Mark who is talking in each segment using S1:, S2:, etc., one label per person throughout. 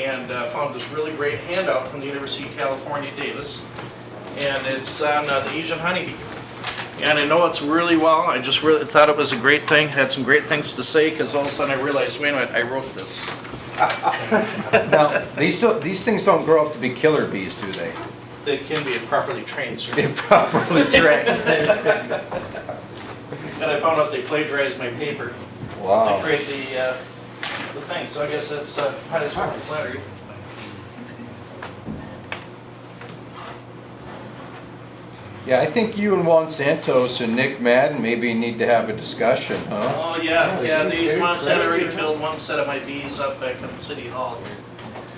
S1: and found this really great handout from the University of California, Davis, and it's on the Asian honeybee. And I know it's really well. I just really thought it was a great thing. Had some great things to say because all of a sudden I realized, wait a minute, I wrote this.
S2: Now, these things don't grow up to be killer bees, do they?
S1: They can be if properly trained, sir.
S2: If properly trained.
S1: And I found out they plagiarized my paper to
S2: Wow.
S1: create the thing. So I guess that's highest form of flattery.
S2: Yeah, I think you and Juan Santos and Nick Madden maybe need to have a discussion, huh?
S1: Oh yeah, the Monsanto already killed one set of my bees up back in City Hall here.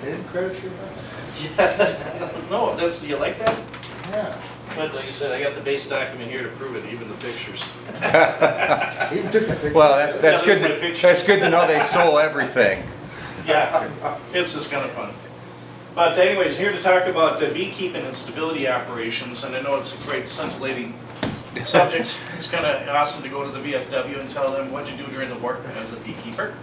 S3: They didn't credit you?
S1: No, that's, you like that?
S3: Yeah.
S1: But like you said, I got the base document here to prove it, even the pictures.
S3: He even took the picture.
S2: Well, that's
S1: Yeah,
S2: good.
S1: that's my picture.
S2: That's good to know they stole everything.
S1: Yeah, it's just kind of fun. But anyways, here to talk about beekeeping and stability operations, and I know it's a great scintillating subject. It's kind of awesome to go to the VFW and tell them what you do during the war as a beekeeper.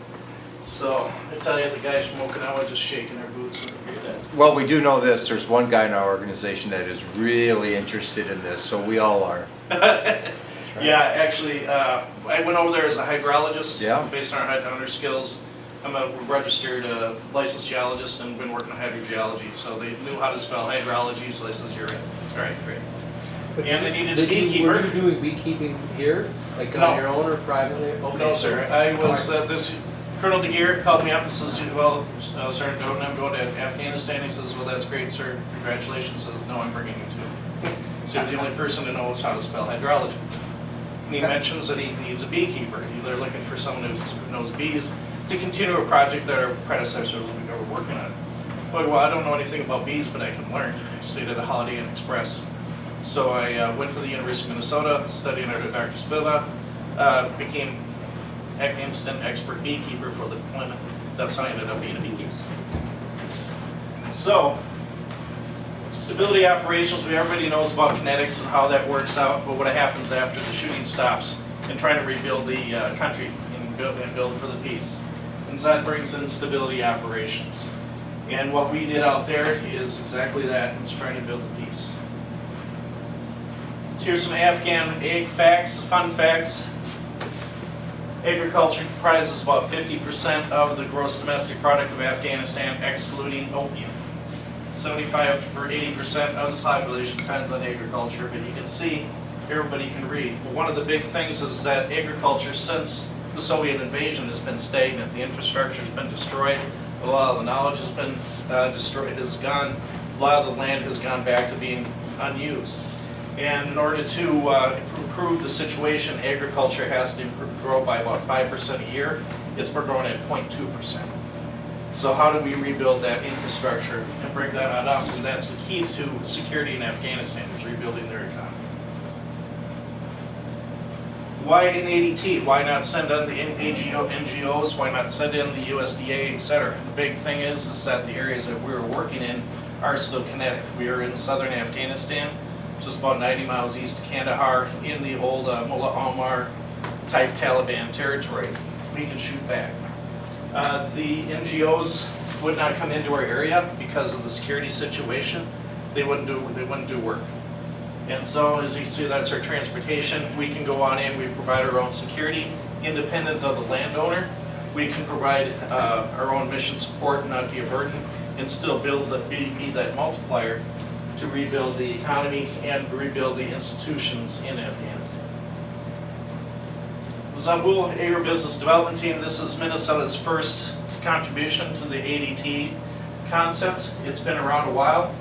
S1: So I tell you, the guys from Okinawa just shaking their boots when they hear that.
S2: Well, we do know this. There's one guy in our organization that is really interested in this, so we all are.
S1: Yeah, actually, I went over there as a hydrologist,
S2: Yeah.
S1: based on our hunter skills. I'm a registered licensed geologist and been working on hydrogeology, so they knew how to spell hydrology, so they said, you're in. All right, great.
S4: But
S1: And they needed a
S4: Were
S1: beekeeper.
S4: you doing beekeeping here, like
S1: No.
S4: on your own or privately? Okay,
S1: No, sir, I was, this, Colonel DeGear called me up and says, well, Sergeant Doten, I'm going to Afghanistan. He says, well, that's great, sir, congratulations. Says, no, I'm bringing you to. So you're the only person who knows how to spell hydrology. And he mentions that he needs a beekeeper. They're looking for someone who knows bees to continue a project that our predecessors were working on. Well, I don't know anything about bees, but I can learn. I stayed at a Holiday Inn Express. So I went to the University of Minnesota, studied under Dr. Spiva, became an instant expert beekeeper for the deployment. That's how I ended up being a beekeeper. So, stability operations, everybody knows about kinetics and how that works out, but what happens after the shooting stops and trying to rebuild the country and build for the peace. And so that brings in stability operations. And what we did out there is exactly that, it's trying to build the peace. So here's some Afghan egg facts, fun facts. Agriculture comprises about 50% of the gross domestic product of Afghanistan, excluding opium. 75 or 80% of the population depends on agriculture, but you can see, everybody can read. But one of the big things is that agriculture, since the Soviet invasion, has been stagnant. The infrastructure has been destroyed. A lot of the knowledge has been destroyed, has gone. A lot of the land has gone back to being unused. And in order to improve the situation, agriculture has to grow by about 5% a year. It's been growing at 0.2%. So how do we rebuild that infrastructure and bring that on up? And that's the key to security in Afghanistan, is rebuilding their economy. Why in ADT? Why not send in the NGOs? Why not send in the USDA, etc.? The big thing is that the areas that we were working in are still kinetic. We are in southern Afghanistan, just about 90 miles east of Kandahar, in the old Mullah Omar type Taliban territory. We can shoot back. The NGOs would not come into our area because of the security situation. They wouldn't do work. And so, as you see, that's our transportation. We can go on in, we provide our own security, independent of the landowner. We can provide our own mission support, not be a burden, and still be that multiplier to rebuild the economy and rebuild the institutions in Afghanistan. Zabul Agribusiness Development Team, this is Minnesota's first contribution to the ADT concept. It's been around a while.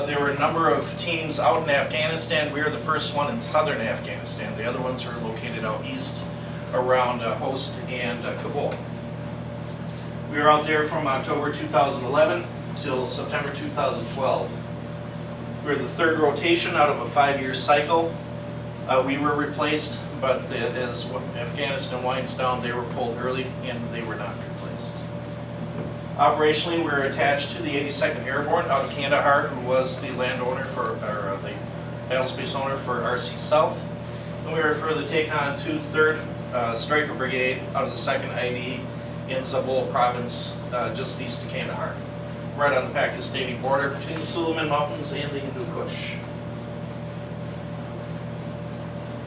S1: There were a number of teams out in Afghanistan. We are the first one in southern Afghanistan. The other ones are located out east around Host and Kabul. We were out there from October 2011 till September 2012. We were the third rotation out of a 5-year cycle. We were replaced, but as Afghanistan winds down, they were pulled early and they were not replaced. Operationally, we were attached to the 82nd Airborne out of Kandahar, who was the landowner for, or the battlespace owner for RC South. And we were further taken on to 3rd Striker Brigade out of the 2nd ID in Zabul Province, just east of Kandahar. right on the Pakistani border between the Suleiman Mountains and the Hindu Kush.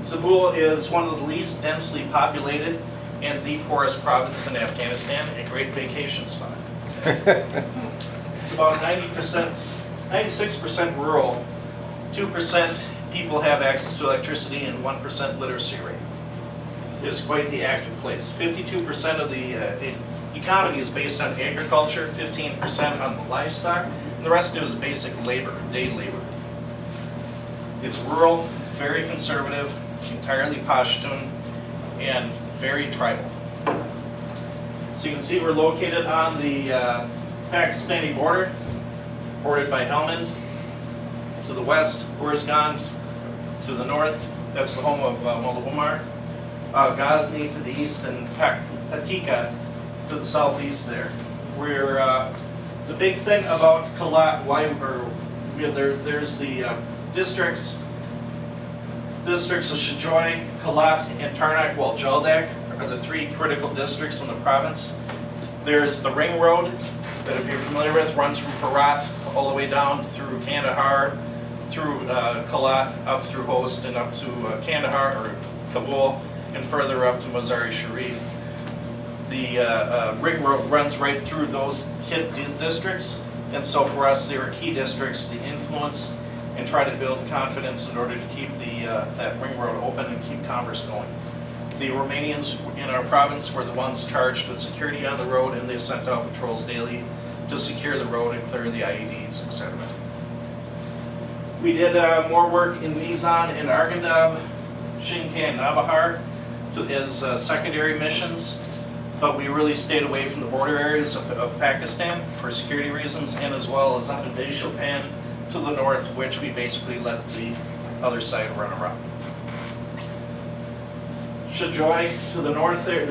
S1: Zabul is one of the least densely populated and the poorest province in Afghanistan, a great vacation spot. It's about 96% rural, 2% people have access to electricity, and 1% literacy rate. It is quite the active place. 52% of the economy is based on agriculture, 15% on the livestock, and the rest of it is basic labor, day labor. It's rural, very conservative, entirely Pashtun, and very tribal. So you can see we're located on the Pakistani border, bordered by Helmand. To the west, Uruzgan. To the north, that's the home of Mullah Omar. Ghazni to the east, and Atika to the southeast there. We're, the big thing about Kalat, there's the districts of Shajoy, Kalat, and Tarnak Wal Jaldak are the three critical districts in the province. There's the ring road that, if you're familiar with, runs from Herat all the way down through Kandahar, through Kalat, up through Host, and up to Kandahar or Kabul, and further up to Mazar-e Sharif. The ring road runs right through those hit districts, and so for us, they were key districts to influence and try to build confidence in order to keep that ring road open and keep commerce going. The Romanians in our province were the ones charged with security on the road, and they sent out patrols daily to secure the road and clear the IEDs, etc. We did more work in Mizan and Arghandab, Shinkan, Nabahar as secondary missions, but we really stayed away from the border areas of Pakistan for security reasons, and as well as onto Deshopan to the north, which we basically let the other side run around. Shajoy to the north there,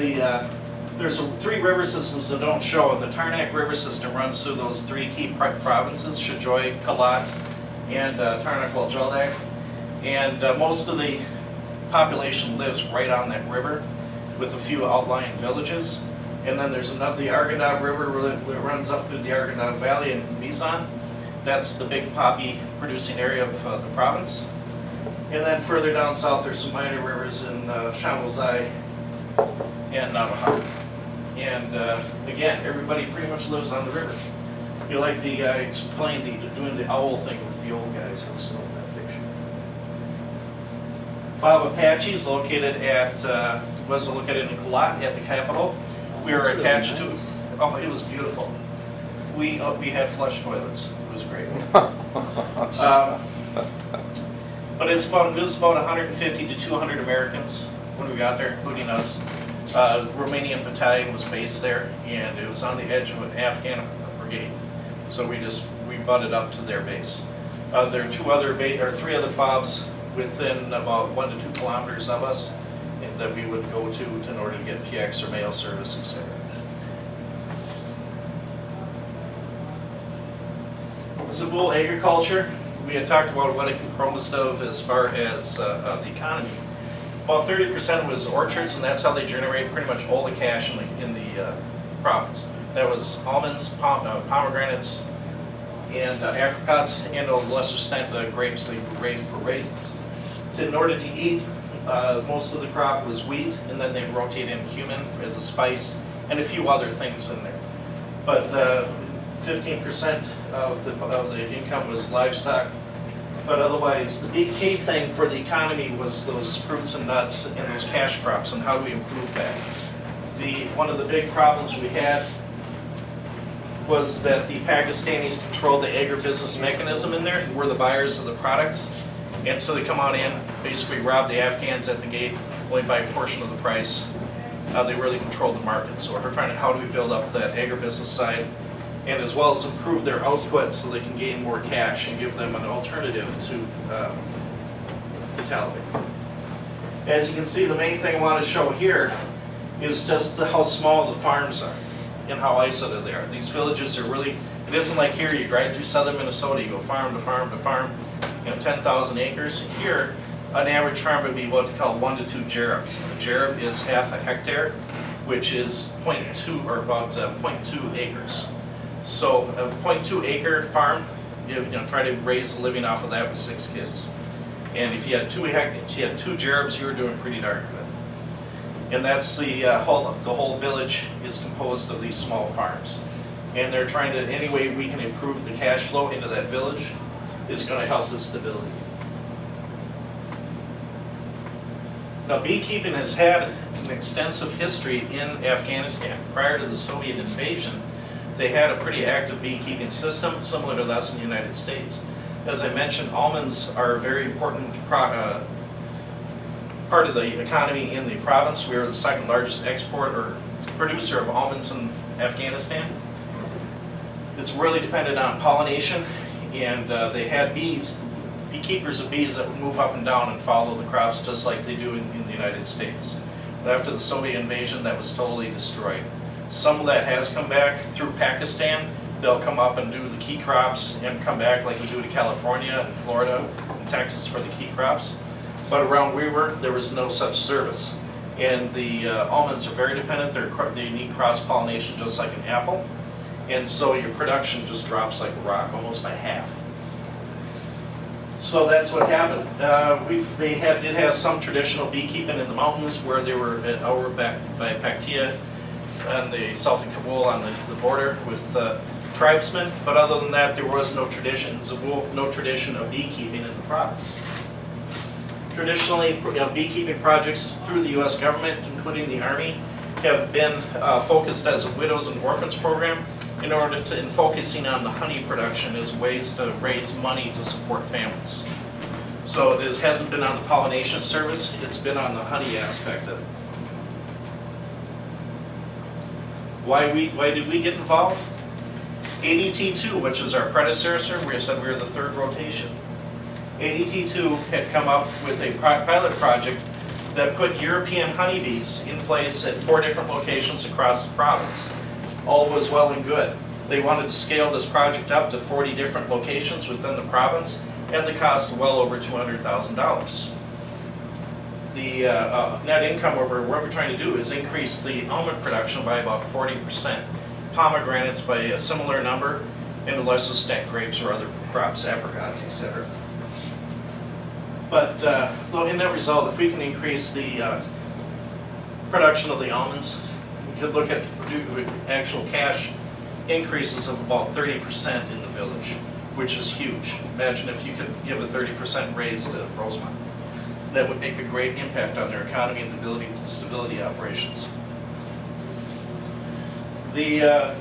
S1: there's three river systems that don't show. The Tarnak River system runs through those three key provinces, Shajoy, Kalat, and Tarnak Wal Jaldak. And most of the population lives right on that river with a few outlying villages. And then there's another, the Arghandab River that runs up through the Arghandab Valley in Mizan. That's the big poppy producing area of the province. And then further down south, there's some minor rivers in Shamwazai and Nabahar. And again, everybody pretty much lives on the river. You like the guy doing the owl thing with the old guys who still in that picture. Five Apaches located was located in Kalat at the capital. We were attached to, oh, it was beautiful. We had flush toilets. It was great. But it was about 150 to 200 Americans when we got there, including us. Romanian battalion was based there, and it was on the edge of an Afghan brigade. So we butted up to their base. There are three other FOBs within about 1 to 2 kilometers of us that we would go to in order to get PX or mail service, etc. Zabul agriculture. We had talked about what it composed of as far as the economy. About 30% was orchards, and that's how they generate pretty much all the cash in the province. That was almonds, pomegranates, and apricots, and to a lesser extent grapes they raised for raisins. So in order to eat, most of the crop was wheat, and then they'd rotate in cumin as a spice, and a few other things in there. But 15% of the income was livestock. But otherwise, the big key thing for the economy was those fruits and nuts and those cash crops, and how do we improve that? One of the big problems we had was that the Pakistanis controlled the agribusiness mechanism in there, and were the buyers of the product. And so they come on in, basically rob the Afghans at the gate, only buy a portion of the price. They really controlled the market. So we're trying to, how do we build up that agribusiness side, and as well as improve their output so they can gain more cash and give them an alternative to the Taliban. As you can see, the main thing I want to show here is just how small the farms are and how isolated they are. These villages are really, it isn't like here, you drive through southern Minnesota, you go farm to farm to farm, 10,000 acres. Here, an average farm would be what we call 1 to 2 jerabs. A jerab is half a hectare, which is 0.2 or about 0.2 acres. So a .2 acre farm, you know, try to raise a living off of that with 6 kids. And if you had 2 gerbs, you were doing pretty darn good. And that's the whole village is composed of these small farms. And they're trying to, any way we can improve the cash flow into that village is going to help the stability. Now, beekeeping has had an extensive history in Afghanistan. Prior to the Soviet invasion, they had a pretty active beekeeping system, similar to this in the United States. As I mentioned, almonds are a very important part of the economy in the province. We are the second largest producer of almonds in Afghanistan. It's really dependent on pollination, and they had beekeepers of bees that would move up and down and follow the crops just like they do in the United States. But after the Soviet invasion, that was totally destroyed. Some of that has come back through Pakistan. They'll come up and do the key crops and come back like we do to California and Florida and Texas for the key crops. But around we were, there was no such service. And the almonds are very dependent. They need cross-pollination just like an apple. And so your production just drops like a rock, almost by half. So that's what happened. They did have some traditional beekeeping in the mountains where they were over back by Paktia and the south of Kabul on the border with tribesmen. But other than that, there was no tradition of beekeeping in the province. Traditionally, beekeeping projects through the U.S. government, including the Army, have been focused as a widows and orphans program in focusing on the honey production as ways to raise money to support families. So it hasn't been on the pollination service, it's been on the honey aspect of it. Why did we get involved? ADT2, which is our predecessor, we said we were the third rotation. ADT2 had come up with a pilot project that put European honeybees in place at 4 different locations across the province. All was well and good. They wanted to scale this project up to 40 different locations within the province at the cost of well over $200,000. The net income, what we're trying to do is increase the almond production by about 40%, pomegranates by a similar number, and to less extent grapes or other crops, apricots, etc. But in that result, if we can increase the production of the almonds, we could look at actual cash increases of about 30% in the village, which is huge. Imagine if you could give a 30% raise to Rosemount. That would make a great impact on their economy and the ability to stability operations. The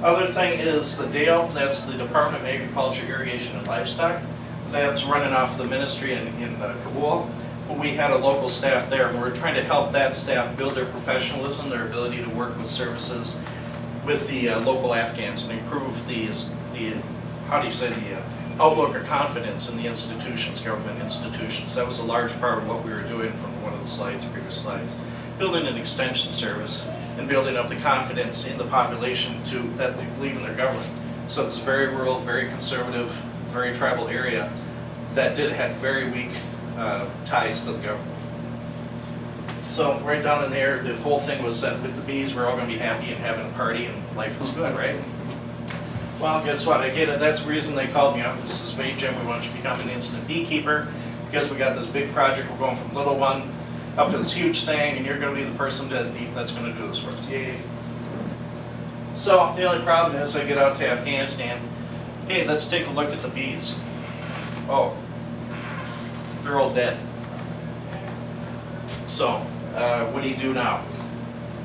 S1: other thing is the DALE, that's the Department of Agriculture, Irrigation, and Livestock. That's running off the ministry in Kabul. But we had a local staff there, and we're trying to help that staff build their professionalism, their ability to work with services with the local Afghans and improve the outlook or confidence in the institutions, government institutions. That was a large part of what we were doing from one of the previous slides. Building an extension service and building up the confidence in the population that they believe in their government. So it's a very rural, very conservative, very tribal area that had very weak ties to the government. So right down in there, the whole thing was that with the bees, we're all going to be happy and having a party and life is good, right? Well, guess what? That's the reason they called me up. This is, hey, Jim, we want you to become an instant beekeeper because we got this big project. We're going from little one up to this huge thing, and you're going to be the person that's going to do this for us. Yay. So the only problem is I get out to Afghanistan. Hey, let's take a look at the bees. Oh, they're all dead. So what do you do now?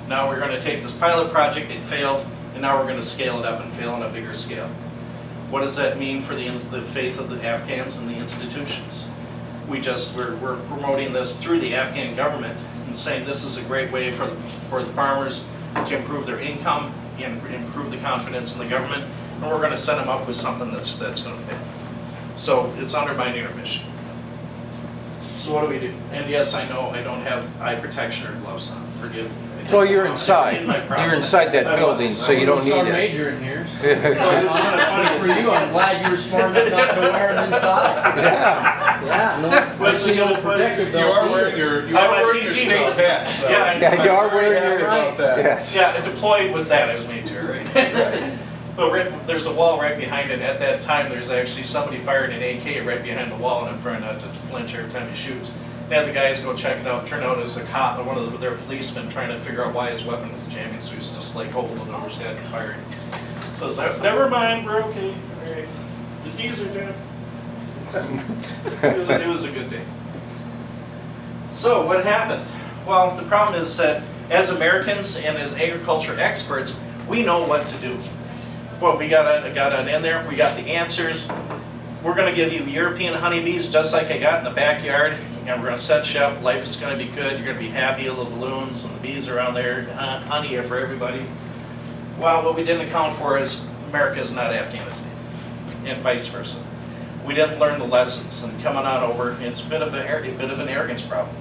S1: Now we're going to take this pilot project, it failed, and now we're going to scale it up and fail on a bigger scale. What does that mean for the faith of the Afghans and the institutions? We're promoting this through the Afghan government and saying this is a great way for the farmers to improve their income and improve the confidence in the government, and we're going to set them up with something that's going to fit. So it's undermining our mission. So what do we do? And yes, I know I don't have eye protection or gloves on. Forgive me.
S2: Well, you're inside. You're inside that building, so you don't need
S4: Sergeant
S2: it.
S4: Major in here.
S1: Well, it's kind of funny
S4: For you, I'm glad you were smart enough not to wear them inside.
S2: Yeah.
S4: Yeah, no.
S1: Well, so
S4: the old protective
S5: You are wearing your state badge. So.
S1: Yeah,
S2: Yeah, you are wearing your,
S4: Right.
S5: about that.
S2: yes.
S1: Yeah, deployed with that as Major, right? But there's a wall right behind it. At that time, there's actually somebody firing an AK right behind the wall, and I'm trying not to flinch every time he shoots. They had the guys go check it out. Turned out it was a cop and one of their policemen trying to figure out why his weapon was jamming, so he was just like holding over his head and firing. So it's like, never mind, we're okay. All right. The keys are dead. It was a good day. So what happened? Well, the problem is that as Americans and as agriculture experts, we know what to do. Well, we got on in there, we got the answers. We're going to give you European honeybees just like I got in the backyard, and we're going to set you up. Life is going to be good. You're going to be happy. The balloons and the bees around there, honey for everybody. Well, what we didn't account for is America is not Afghanistan, and vice versa. We didn't learn the lessons, and coming on over, it's a bit of an arrogance problem,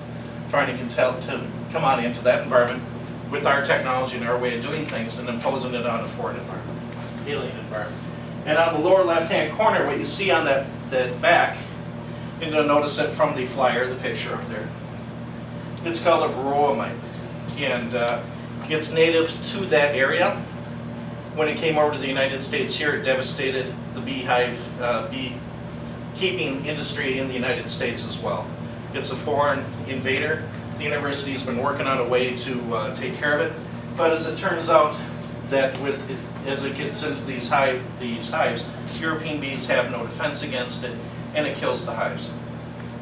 S1: trying to come on into that environment with our technology and our way of doing things and imposing it on a foreign environment, alien environment. And on the lower left-hand corner, what you see on that back, you're going to notice it from the flyer, the picture up there. It's called a varroa mite, and it's native to that area. When it came over to the United States here, it devastated the beehive, beekeeping industry in the United States as well. It's a foreign invader. The university's been working on a way to take care of it, but as it turns out, that as it gets into these hives, European bees have no defense against it, and it kills the hives.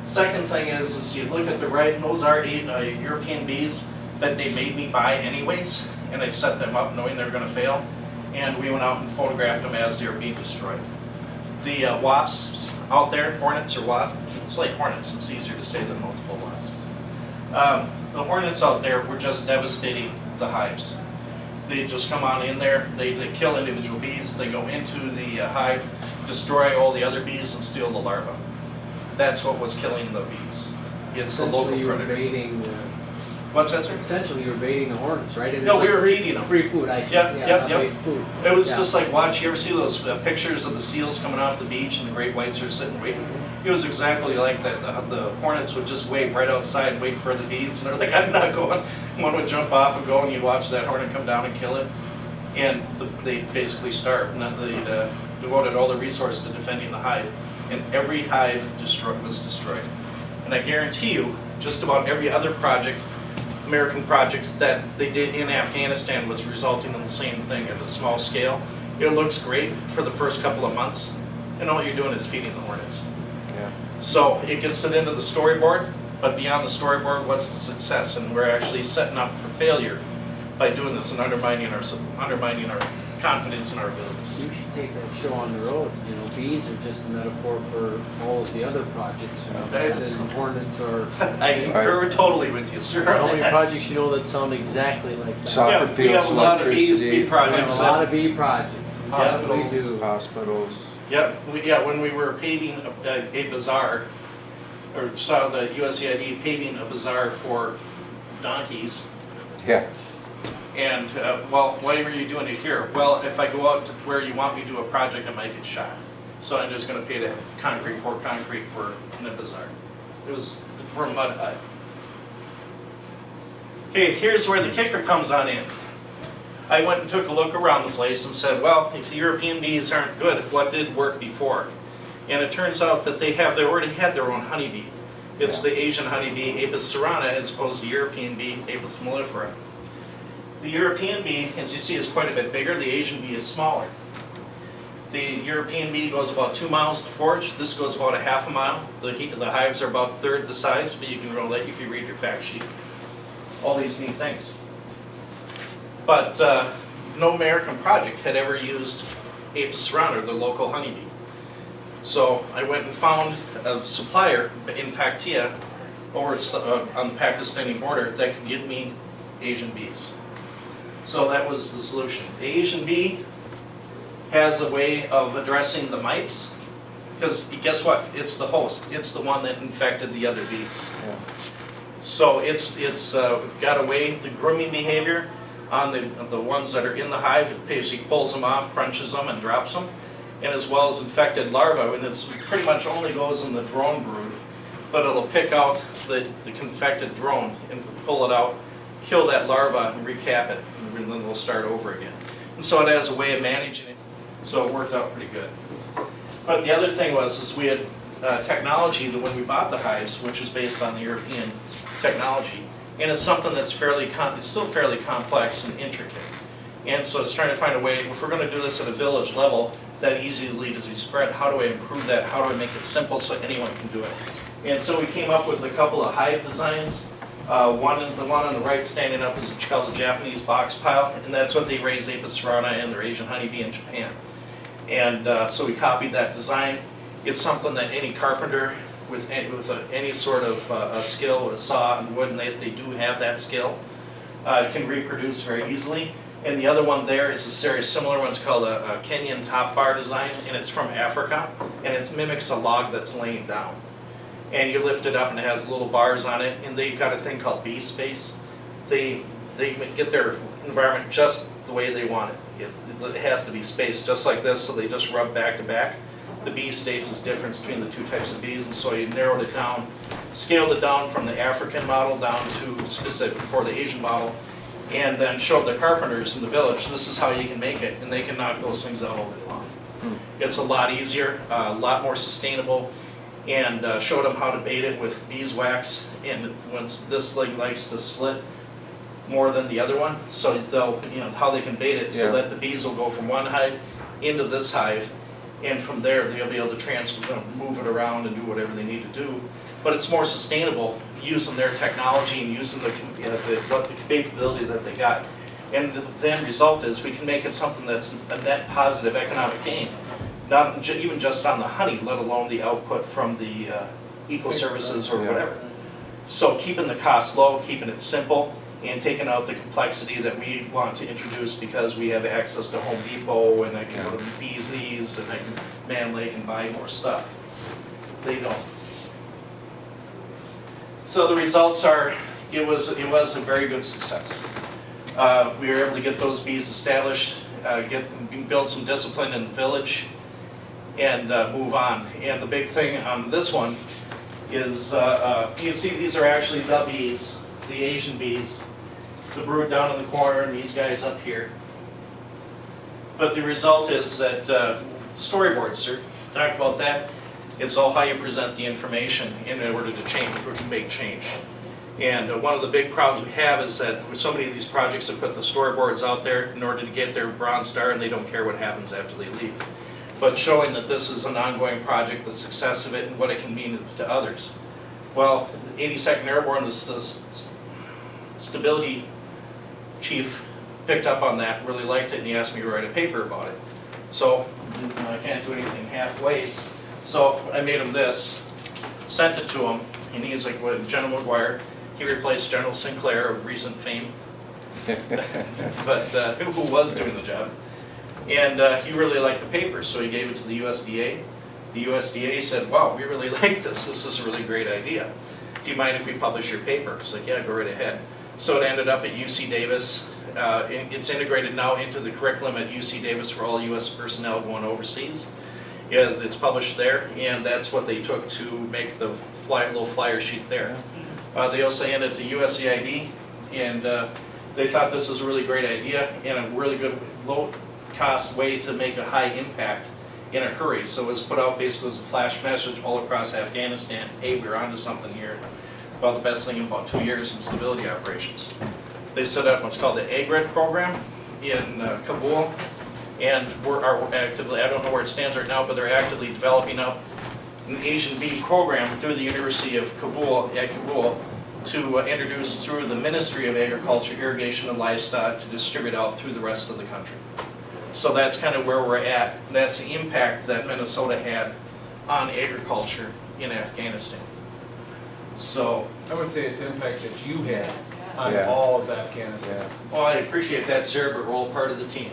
S1: Second thing is you look at the right, those are European bees that they made me buy anyways, and I set them up knowing they were going to fail, and we went out and photographed them as they were being destroyed. The wasps out there, hornets or wasps, it's like hornets, it's easier to say than multiple wasps. The hornets out there were just devastating the hives. They just come on in there, they kill individual bees, they go into the hive, destroy all the other bees, and steal the larvae. That's what was killing the bees. It's the local predator. What's that, sir?
S4: Essentially, you were baiting the hornets, right?
S1: No, we were feeding them.
S4: Free food, I should say.
S1: Yep.
S4: Food.
S1: It was just like, watch, you ever see those pictures of the seals coming off the beach and the great whites are sitting waiting? It was exactly like that. The hornets would just wait right outside, wait for the bees, and they're like, I'm not going. One would jump off and go, and you'd watch that hornet come down and kill it. And they basically starved, and then they devoted all their resources to defending the hive. And every hive was destroyed. And I guarantee you, just about every other project, American project that they did in Afghanistan was resulting in the same thing at a small scale. It looks great for the first couple of months, and all you're doing is feeding the hornets.
S2: Yeah.
S1: So it gets it into the storyboard, but beyond the storyboard, what's the success? And we're actually setting up for failure by doing this and undermining our confidence in our abilities.
S4: You should take that show on the road. You know, bees are just a metaphor for all of the other projects. You know, and hornets are.
S1: I concur totally with you, sir.
S4: How many projects you know that sound exactly like that?
S2: Soccer
S1: Yeah, we have
S2: fields,
S1: a lot of bee
S2: electricity,
S4: We
S1: projects.
S4: have a lot of bee projects.
S1: Hospitals.
S4: Yeah, we do.
S2: hospitals.
S1: Yep, when we were paving a bazaar, or saw the USAID paving a bazaar for donkeys,
S2: Yeah.
S1: and, well, why were you doing it here? Well, if I go out to where you want me to do a project, I might get shot. So I'm just gonna pay to pour concrete for in a bazaar. It was for a mud hut. Okay, here's where the kicker comes on in. I went and took a look around the place and said, well, if the European bees aren't good, what did work before? And it turns out that they already had their own honeybee. It's the Asian honeybee, Apis cerana, as opposed to the European bee, Apis mellifera. The European bee, as you see, is quite a bit bigger. The Asian bee is smaller. The European bee goes about 2 miles to forage. This goes about a half a mile. The hives are about a third the size, but you can roll that if you read your fact sheet. All these neat things. But no American project had ever used Apis cerana, the local honeybee. So I went and found a supplier in Paktia, over on the Pakistani border, that could get me Asian bees. So that was the solution. The Asian bee has a way of addressing the mites, because guess what? It's the host. It's the one that infected the other bees.
S2: Yeah.
S1: So it's got a way, the grooming behavior on the ones that are in the hive, it basically pulls them off, crunches them, and drops them. And as well as infected larvae, and it's pretty much only goes in the drone brood, but it'll pick out the infected drone and pull it out, kill that larva, and recap it, and then they'll start over again. And so it has a way of managing it. So it worked out pretty good. But the other thing is we had technology that when we bought the hives, which is based on the European technology, and it's something that's it's still fairly complex and intricate. And so it's trying to find a way, if we're going to do this at a village level, that easily to be spread, how do I improve that? How do I make it simple so anyone can do it? And so we came up with a couple of hive designs. The one on the right standing up is called the Japanese box pile, and that's what they raise Apis cerana and their Asian honeybee in Japan. And so we copied that design. It's something that any carpenter with any sort of skill with saw and wood, and they do have that skill, can reproduce very easily. And the other one there is a very similar one. It's called a Kenyan top bar design, and it's from Africa, and it mimics a log that's laying down. And you lift it up, and it has little bars on it, and they've got a thing called bee space. They get their environment just the way they want it. It has to be spaced just like this, so they just rub back to back. The bee space is different between the two types of bees, and so you narrowed it down, scaled it down from the African model down to specific for the Asian model, and then showed the carpenters in the village, this is how you can make it, and they can knock those things out all day long. It's a lot easier, a lot more sustainable, and showed them how to bait it with beeswax, and once this leg likes to split more than the other one, so they'll, how they can bait it so that the bees will go from one hive into this hive, and from there they'll be able to move it around and do whatever they need to do. But it's more sustainable using their technology and using the capability that they got. And the end result is we can make it something that's a net positive economic gain, not even just on the honey, let alone the output from the eco-services or whatever. So keeping the cost low, keeping it simple, and taking out the complexity that we want to introduce because we have access to Home Depot and I can go to Bees Knees and I can Man Lake and buy more stuff. They don't. So the results are, it was a very good success. We were able to get those bees established, build some discipline in the village, and move on. And the big thing on this one is, you can see these are actually the bees, the Asian bees, the brood down in the corner and these guys up here. But the result is that storyboards, sir, talk about that. It's all how you present the information in order to make change. And one of the big problems we have is that with so many of these projects have put the storyboards out there in order to get their bronze star, and they don't care what happens after they leave. But showing that this is an ongoing project, the success of it, and what it can mean to others. Well, 82nd Airborne, the stability chief picked up on that, really liked it, and he asked me to write a paper about it. So I can't do anything halfways. So I made him this, sent it to him, and he's like, "What, General McGuire?" He replaced General Sinclair of recent fame, but who was doing the job. And he really liked the paper, so he gave it to the USDA. The USDA said, "Wow, we really like this. This is a really great idea. Do you mind if we publish your paper?" It's like, "Yeah, go right ahead." So it ended up at UC Davis. It's integrated now into the curriculum at UC Davis for all U.S. personnel going overseas. Yeah, it's published there, and that's what they took to make the little flyer sheet there. They also handed it to USAID, and they thought this was a really great idea and a really good low-cost way to make a high impact in a hurry. So it was put out basically as a flash message all across Afghanistan. Hey, we're onto something here. About the best thing in about 2 years in stability operations. They set up what's called the AGRED program in Kabul. And are actively, I don't know where it stands right now, but they're actively developing up an Asian bee program through the University of Kabul, to introduce through the Ministry of Agriculture, Irrigation and Livestock to distribute out through the rest of the country. So that's kind of where we're at. That's the impact that Minnesota had on agriculture in Afghanistan. So
S5: I would say it's impact that you had on
S2: Yeah.
S5: all of Afghanistan.
S1: well, I appreciate that, sir, but we're all part of the team.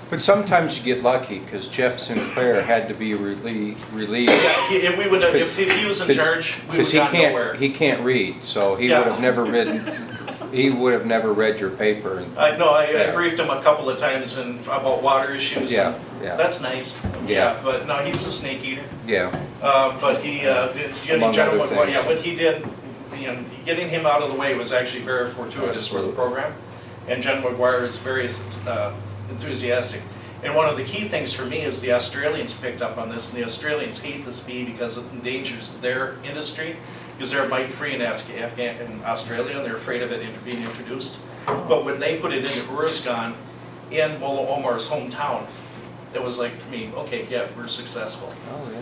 S2: But sometimes you get lucky, because Jeff Sinclair had to be relieved.
S1: Yeah, if we would have, if he was in charge, we would
S2: Because
S1: have gone nowhere.
S2: he can't read, so he
S1: Yeah.
S2: would have never read your paper.
S1: I briefed him a couple of times about water issues.
S2: Yeah, yeah.
S1: That's nice.
S2: Yeah.
S1: But no, he was a snake eater.
S2: Yeah,
S1: But he,
S2: Among
S1: General
S2: other
S1: McGuire,
S2: things.
S1: yeah, what he did, getting him out of the way was actually very fortuitous for the program. And General McGuire is very enthusiastic. And one of the key things for me is the Australians picked up on this, and the Australians hate this bee because it endangers their industry, because they're mite-free in Australia, and they're afraid of it being introduced. But when they put it into Uruzgan, in Mullah Omar's hometown, it was like, for me, okay, yeah, we're successful.
S2: Oh, yeah.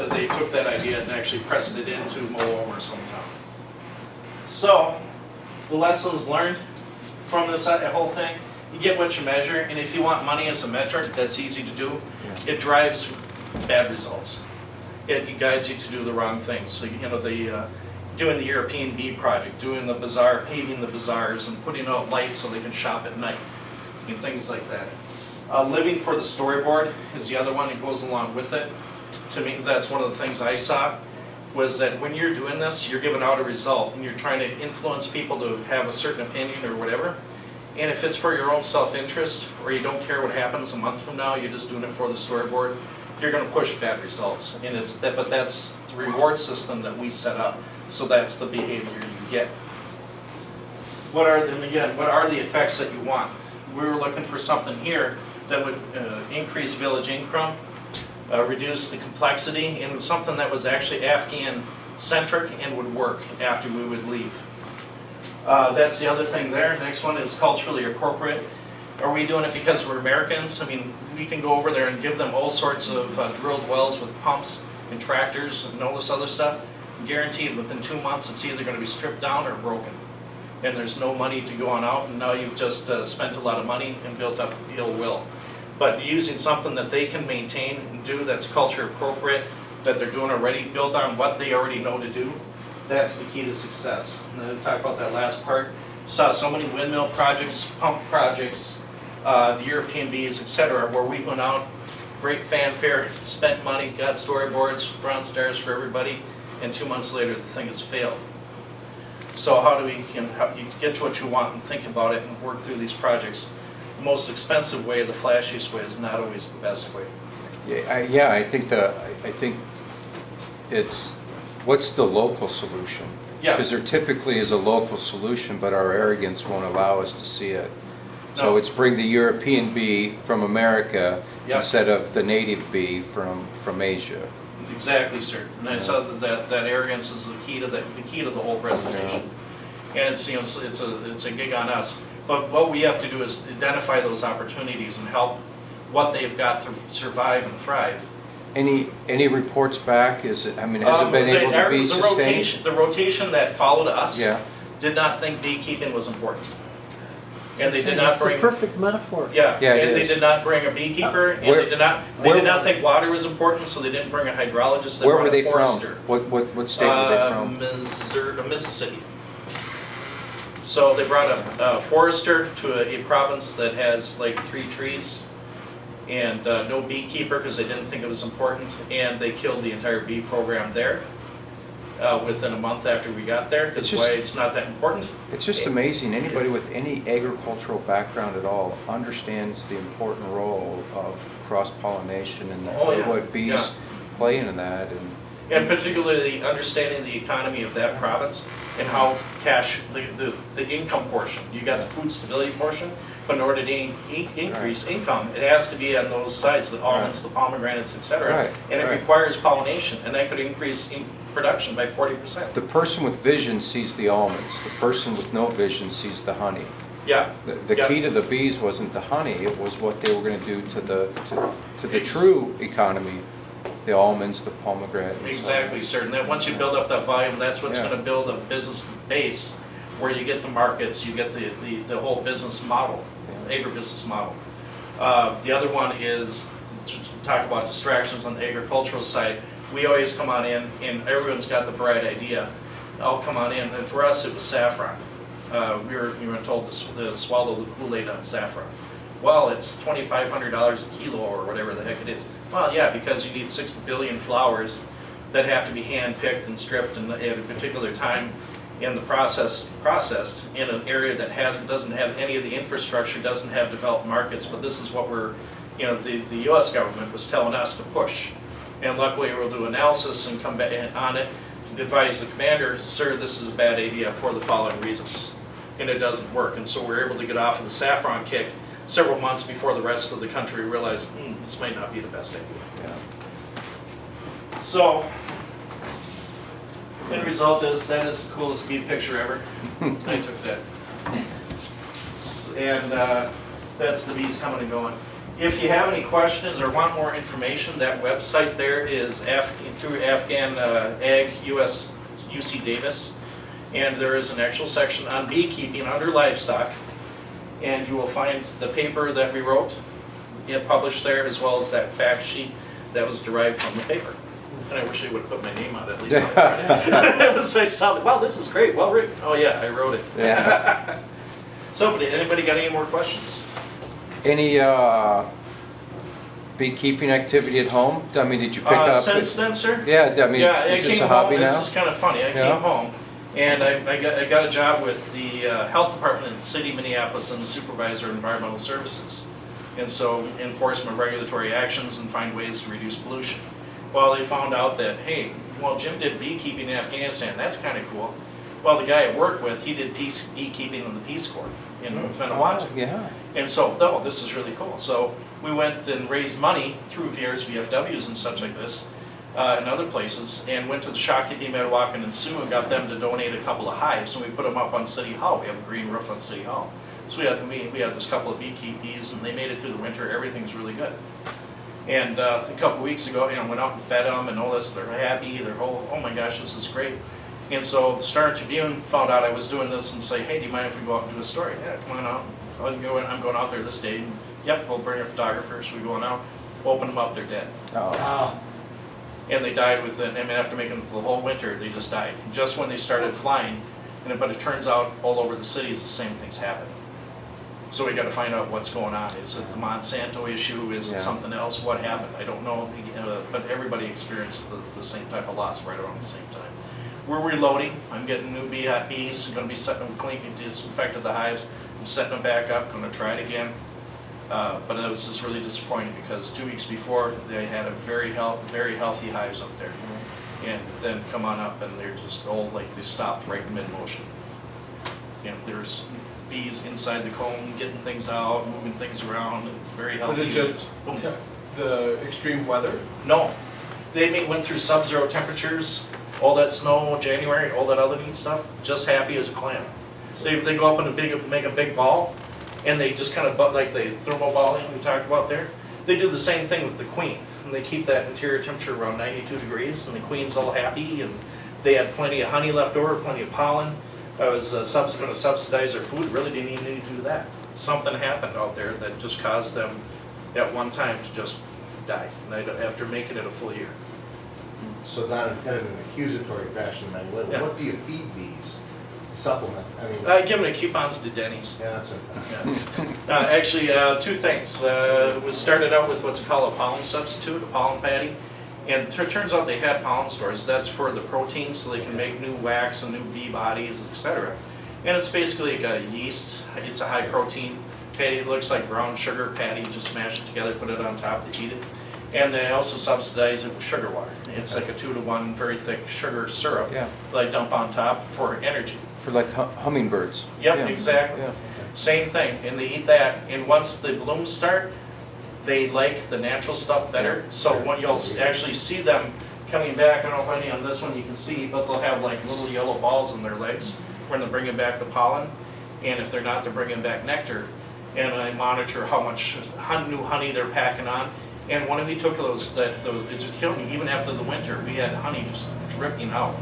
S1: They took that idea and actually pressed it into Mullah Omar's hometown. So, the lessons learned from this whole thing, you get what you measure, and if you want money as a metric, that's easy to do.
S2: Yeah.
S1: It drives bad results. It guides you to do the wrong things. So, doing the European Bee Project, doing the bazaar, paving the bazaars, and putting out lights so they can shop at night, and things like that. Living for the storyboard is the other one that goes along with it. To me, that's one of the things I saw, was that when you're doing this, you're giving out a result, and you're trying to influence people to have a certain opinion or whatever. And if it's for your own self-interest, or you don't care what happens a month from now, you're just doing it for the storyboard, you're going to push bad results. And but that's the reward system that we set up, so that's the behavior you get. What are the effects that you want? We were looking for something here that would increase village income, reduce the complexity, and something that was actually Afghan-centric and would work after we would leave. That's the other thing there. Next one is culturally appropriate. Are we doing it because we're Americans? I mean, we can go over there and give them all sorts of drilled wells with pumps and tractors and all this other stuff. Guaranteed within 2 months it's either going to be stripped down or broken. And there's no money to go on out, and now you've just spent a lot of money and built up ill will. But using something that they can maintain and do that's culture appropriate, that they're doing already, built on what they already know to do, that's the key to success. And then talk about that last part. Saw so many windmill projects, pump projects, the European bees, etc., where we went out, great fanfare, spent money, got storyboards, brown stars for everybody, and 2 months later the thing has failed. So how do we, how you get to what you want and think about it and work through these projects? The most expensive way, the flashiest way, is not always the best way.
S2: Yeah, I think it's, what's the local solution?
S1: Yeah.
S2: Because there typically is a local solution, but our arrogance won't allow us to see it. So
S1: No.
S2: it's bring the European bee from America
S1: Yeah.
S2: instead of the native bee from Asia.
S1: Exactly, sir. And I saw that arrogance is the key to the whole presentation. And it's it's a gig on us. But what we have to do is identify those opportunities and help what they've got to survive and thrive.
S2: Any reports back? Is it? I mean, has it been able to be sustained?
S1: The rotation that followed us
S2: Yeah.
S1: did not think beekeeping was important, and they did not
S4: It's
S1: bring.
S4: the perfect metaphor.
S1: Yeah,
S2: Yeah, it
S1: and they
S2: is.
S1: did not bring a beekeeper, and
S2: Where-
S1: they did not think water was important, so they didn't bring a hydrologist. They
S2: Where
S1: brought
S2: were
S1: a
S2: they from?
S1: forester.
S2: What state were they from?
S1: Mississippi. So they brought a forester to a province that has like 3 trees, and no beekeeper because they didn't think it was important, and they killed the entire bee program there within a month after we got there, because why it's not that important.
S2: It's just amazing. Anybody with any agricultural background at all understands the important role of cross-pollination and what bees play in that.
S1: And particularly understanding the economy of that province and how the income portion, you got the food stability portion, but in order to increase income, it has to be on those sides, the almonds, the pomegranates, etc.
S2: Right,
S1: And it requires pollination, and that could increase production by 40%.
S2: The person with vision sees the almonds. The person with no vision sees the honey.
S1: Yeah.
S2: The key to the bees wasn't the honey, it was what they were going to do to the true economy, the almonds, the pomegranate.
S1: Exactly, sir. And then once you build up that volume, that's what's
S2: Yeah.
S1: going to build a business base where you get the markets, you get the whole business model, agribusiness model. The other one is to talk about distractions on the agricultural side. We always come on in, and everyone's got the bright idea. I'll come on in, and for us it was saffron. We were told to swallow the Kool-Aid on saffron. Well, it's $2,500 a kilo or whatever the heck it is. Well, yeah, because you need 6 billion flowers that have to be hand-picked and stripped and at a particular time in the processed in an area that doesn't have any of the infrastructure, doesn't have developed markets. But this is what the U.S. government was telling us to push. And luckily, we'll do analysis and come back on it, advise the commander, sir, this is a bad idea for the following reasons. And it doesn't work. And so we're able to get off of the saffron kick several months before the rest of the country realized, this might not be the best idea.
S2: Yeah.
S1: So, end result is, that is the coolest bee picture ever. I took that. And that's the bees coming and going. If you have any questions or want more information, that website there is through Afghan Ag US UC Davis. And there is an actual section on beekeeping under livestock. And you will find the paper that we wrote, published there, as well as that fact sheet that was derived from the paper. And I wish I would have put my name on it at least. It was say something. Well, this is great. Well written. Oh yeah, I wrote it.
S2: Yeah.
S1: So, anybody got any more questions?
S2: Any beekeeping activity at home? I mean, did you pick up?
S1: Since then, sir?
S2: Yeah, I mean,
S1: Yeah, I
S2: is this
S1: came
S2: a hobby
S1: home.
S2: now?
S1: This is kind of funny. I
S2: Yeah.
S1: came home, and I got a job with the health department in the city of Minneapolis. I'm the supervisor of environmental services, and so enforcement of regulatory actions and find ways to reduce pollution. Well, they found out that, hey, well, Jim did beekeeping in Afghanistan. That's kind of cool. Well, the guy I work with, he did beekeeping in the Peace Corps in Vanuatu.
S2: Yeah.
S1: And so, oh, this is really cool. So we went and raised money through VFWs and such like this, and other places, and went to the Shakti, Metawakan, and Sioux and got them to donate a couple of hives, and we put them up on City Hall. We have a green roof on City Hall. So we had this couple of beekeepies, and they made it through the winter. Everything's really good. And a couple of weeks ago, went out and fed them and all this. They're happy. They're oh my gosh, this is great. And so the Star Tribune found out I was doing this and say, hey, do you mind if we go out and do a story? Yeah, come on out. I'm going out there this day. And, yep, we'll bring a photographer. So we go on out, open them up, they're dead.
S2: Oh.
S1: And they died within, after making it the whole winter, they just died. Just when they started flying, but it turns out all over the cities the same things happen. So we got to find out what's going on. Is it the Monsanto issue? Is it something else? What happened? I don't know, but everybody experienced the same type of loss right around the same time. We're reloading. I'm getting new bees. I'm going to be setting them clean, disinfected the hives. I'm setting them back up. Going to try it again. But it was just really disappointing because 2 weeks before they had a very healthy hives up there, and then come on up and they're just all like they stopped right in mid-motion. And there's bees inside the comb, getting things out, moving things around, and very healthy.
S5: Was it just the extreme weather?
S1: No. They went through sub-zero temperatures, all that snow, January, all that other neat stuff, just happy as a clam. They go up and make a big ball, and they just kind of, like the thermal balling we talked about there, they do the same thing with the queen. And they keep that interior temperature around 92 degrees, and the queen's all happy, and they had plenty of honey left over, plenty of pollen. I was going to subsidize their food, really didn't even need to do that. Something happened out there that just caused them at one time to just die, after making it a full year.
S3: So not in an accusatory fashion, then, what do you feed bees? Supplement, I mean.
S1: Give them the coupons to Denny's.
S3: Yeah, that's what.
S1: Yeah. Actually, two things. We started out with what's called a pollen substitute, a pollen patty. And it turns out they had pollen stores. That's for the proteins, so they can make new wax and new bee bodies, etc. And it's basically like a yeast. It's a high protein patty. It looks like brown sugar patty. You just smash it together, put it on top to eat it. And they also subsidize it with sugar water. It's like a 2-to-1 very thick sugar syrup that I dump on top for energy.
S2: For like hummingbirds.
S1: Yep,
S2: Yeah.
S1: exactly.
S2: Yeah.
S1: Same thing, and they eat that, and once the blooms start, they like the natural stuff better. So when you'll actually see them coming back, I don't know if any on this one you can see, but they'll have like little yellow balls in their legs when they're bringing back the pollen, and if they're not, they're bringing back nectar. And I monitor how much new honey they're packing on. And when we took those, it just killed me. Even after the winter, we had honey just dripping out.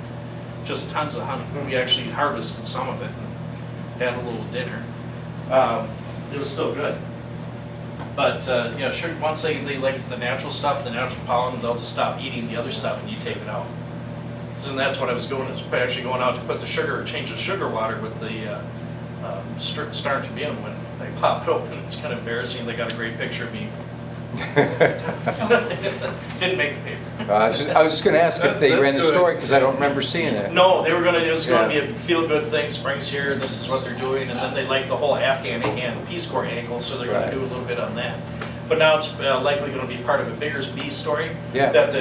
S1: Just tons of honey. We actually harvested some of it and had a little dinner. It was still good. But yeah, sure, once they like the natural stuff, the natural pollen, they'll just stop eating the other stuff and you take it out. So that's what I was doing, is actually going out to put the sugar, change the sugar water with the Star Tribune when they pop it open. It's kind of embarrassing. They got a great picture of me. Didn't make the paper.
S2: I was just going to ask if they ran the
S5: That's
S2: story
S5: good.
S2: because I don't remember seeing it.
S1: No, they were going to. It was going to be a feel-good thing. Spring's here. This is what they're doing, and then they like the whole Afghan and Peace Corps angle, so they're going to do a little bit on that. But now it's likely going to be part of a bigger bee story that they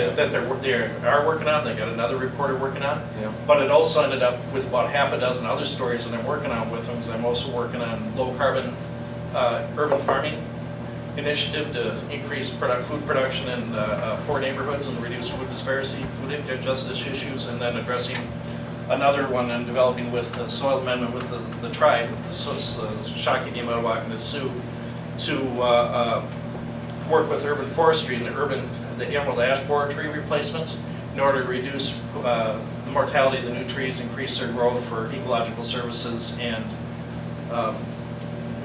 S1: are working on. They got another reporter working on.
S2: Yeah.
S1: But it also ended up with about half a dozen other stories that I'm working on with them, because I'm also working on low carbon urban farming initiative to increase food production in poor neighborhoods and reduce food disparity, food injustice issues, and then addressing another one and developing with the soil amendment with the tribe, the Shaki, Nimawak, and the Sioux, to work with urban forestry and the emerald ash borer tree replacements in order to reduce the mortality of the new trees, increase their growth for ecological services, and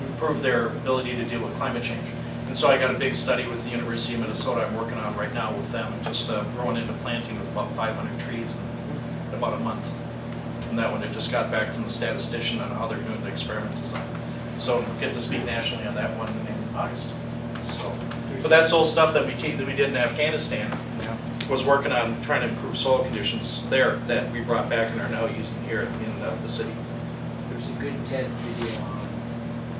S1: improve their ability to deal with climate change. And so I got a big study with the University of Minnesota I'm working on right now with them, and just growing into planting with about 500 trees in about a month. And that one, I just got back from the statistician on how they're doing the experiment design. So get to speak nationally on that one in August. So, but that's all stuff that we did in Afghanistan. Was working on trying to improve soil conditions there that we brought back and are now using here in the city.
S4: There's a good TED video on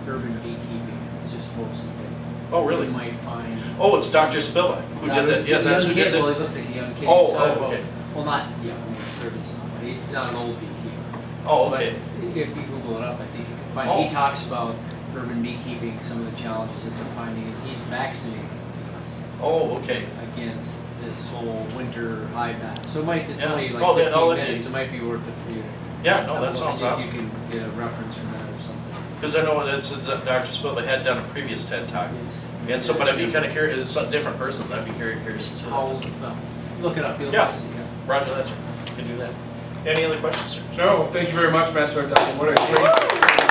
S4: urban beekeeping. It's just posted there.
S1: Oh, really?
S4: You might find.
S1: Oh, it's Dr. Spilla who did that. Yeah, that's who did
S4: Well,
S1: that.
S4: he looks like a young kid.
S1: Oh,
S4: So,
S1: oh, okay.
S4: Well, not young, I mean, 30-something, but he's not an old beekeeper.
S1: Oh, okay.
S4: But if you Google it up, I think you can find,
S1: Oh.
S4: he talks about urban beekeeping, some of the challenges that they're finding, and he's vaccinating bees
S1: Oh, okay.
S4: against this whole winter hive bat. So it might, it's
S1: Yeah.
S4: only
S1: Oh,
S4: like
S1: they- oh,
S4: 15
S1: it
S4: minutes,
S1: is.
S4: it might be worth it for you to.
S1: Yeah, no,
S4: have a
S1: that
S4: look,
S1: sounds
S4: see if
S1: awesome.
S4: you can get a reference from that or something.
S1: Because I know that's Dr. Spilla had done a previous TED Talk. And so, but I'd be kind of curious, it's a different person, I'd be very curious to see.
S4: How old, look it up, you'll
S1: Yeah.
S4: see,
S1: Roger, that's right. Can do that. Any other questions, sir?
S5: No, thank you very much, Master Sgt. What a great